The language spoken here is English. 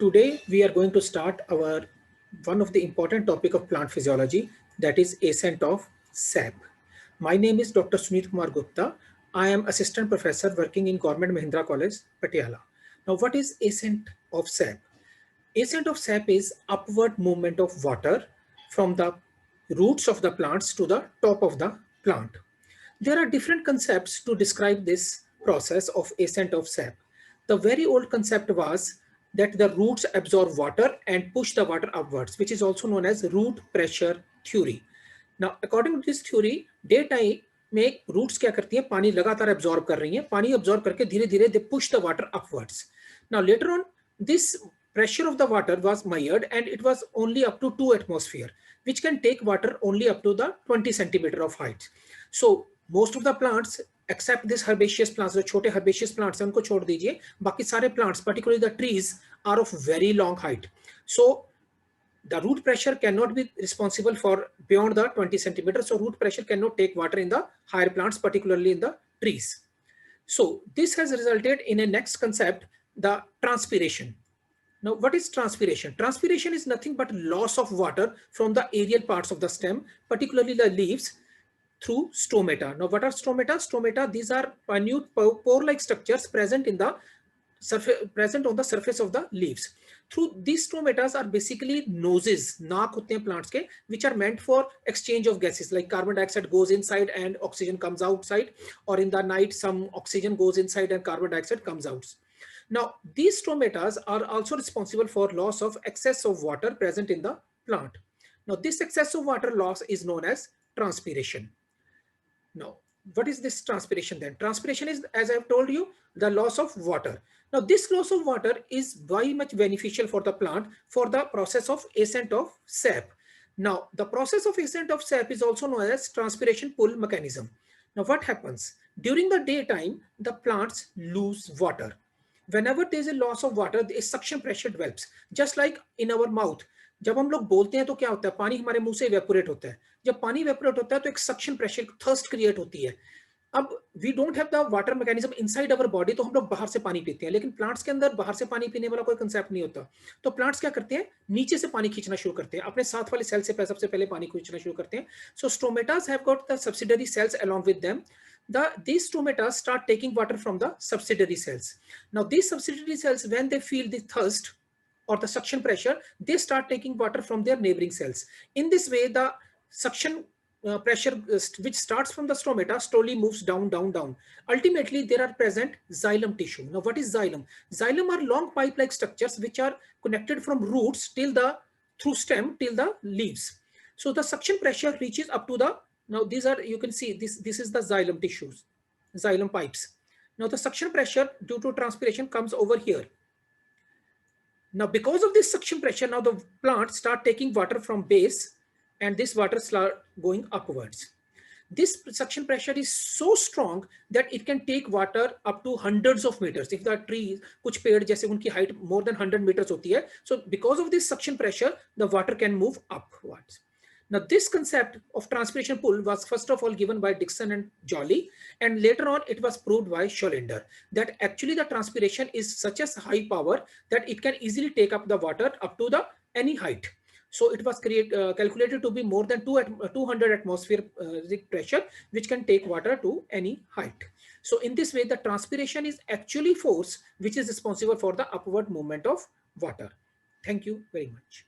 Today we are going to start our one of the important topic of plant physiology, that is ascent of sap. My name is Dr. Sunit Kumar Gupta. I am assistant professor working in Government Mahindra College, Patiala. Now, what is ascent of sap? Ascent of sap is upward movement of water from the roots of the plants to the top of the plant. There are different concepts to describe this process of ascent of sap. The very old concept was that the roots absorb water and push the water upwards, which is also known as root pressure theory. Now, according to this theory, daytime में roots क्या करती हैं, पानी लगातार absorb कर रही हैं, पानी absorb करके धीरे धीरे they push the water upwards. Now later on, this pressure of the water was measured and it was only up to 2 atmosphere, which can take water only up to the 20 centimeter of height. So most of the plants except this herbaceous plants, जो छोटे herbaceous plants हैं उनको छोड़ दीजिए, बाकी सारे plants, particularly the trees, are of very long height. So the root pressure cannot be responsible for beyond the 20 centimeters. So root pressure cannot take water in the higher plants, particularly in the trees. So this has resulted in a next concept, the transpiration. Now, what is transpiration? Transpiration is nothing but loss of water from the aerial parts of the stem, particularly the leaves, through stomata. Now, what are stomata? Stomata, these are minute pore-like structures present in the surface, present on the surface of the leaves. Through these stomatas are basically noses, naak hote hain plants ke, which are meant for exchange of gases, like carbon dioxide goes inside and oxygen comes outside, or in the night some oxygen goes inside and carbon dioxide comes out. Now, these stomatas are also responsible for loss of excess of water present in the plant. Now, this excess of water loss is known as transpiration. Now, what is this transpiration then? Transpiration is, as I've told you, the loss of water. Now, this loss of water is very much beneficial for the plant for the process of ascent of sap. Now, the process of ascent of sap is also known as transpiration pull mechanism. Now, what happens? During the daytime, the plants lose water. Whenever there is a loss of water, a suction pressure develops, just like in our mouth. जब हम लोग बोलते हैं तो क्या होता है, पानी हमारे मुंह से इवेपोरेट होता है. जब पानी इवेपोरेट होता है तो एक सक्शन प्रेशर, थर्स्ट क्रिएट होती है. अब we don't have the water mechanism inside our body, तो हम लोग बाहर से पानी पीते हैं, लेकिन प्लांट्स के अंदर बाहर से पानी पीने वाला कोई कंसेप्ट नहीं होता. तो प्लांट्स क्या करते हैं, नीचे से पानी खींचना शुरू करते हैं, अपने साथ वाले सेल से सबसे पहले पानी खींचना शुरू करते हैं. So stomatas have got the subsidiary cells along with them. These stomatas start taking water from the subsidiary cells. Now, these subsidiary cells, when they feel the thirst or the suction pressure, they start taking water from their neighboring cells. In this way, the suction pressure which starts from the stomata slowly moves down, down, down. Ultimately, there are present xylem tissue. Now, what is xylem? Xylem are long pipe-like structures which are connected from roots through stem till the leaves. So the suction pressure reaches up to the, now these are, you can see this is the xylem tissues, xylem pipes. Now the suction pressure due to transpiration comes over here. Now, because of this suction pressure, now the plants start taking water from base and this water start going upwards. This suction pressure is so strong that it can take water up to hundreds of meters. If the tree, कुछ पेड़ जैसे उनकी height more than 100 meters होती है, so because of this suction pressure, the water can move upwards. Now, this concept of transpiration pull was first of all given by Dixon and Joly, and later on it was proved by Scholander that actually the transpiration is such a high power that it can easily take up the water up to the any height. So it was calculated to be more than 200 atmosphere pressure, which can take water to any height. So in this way, the transpiration is actually force which is responsible for the upward movement of water. Thank you very much.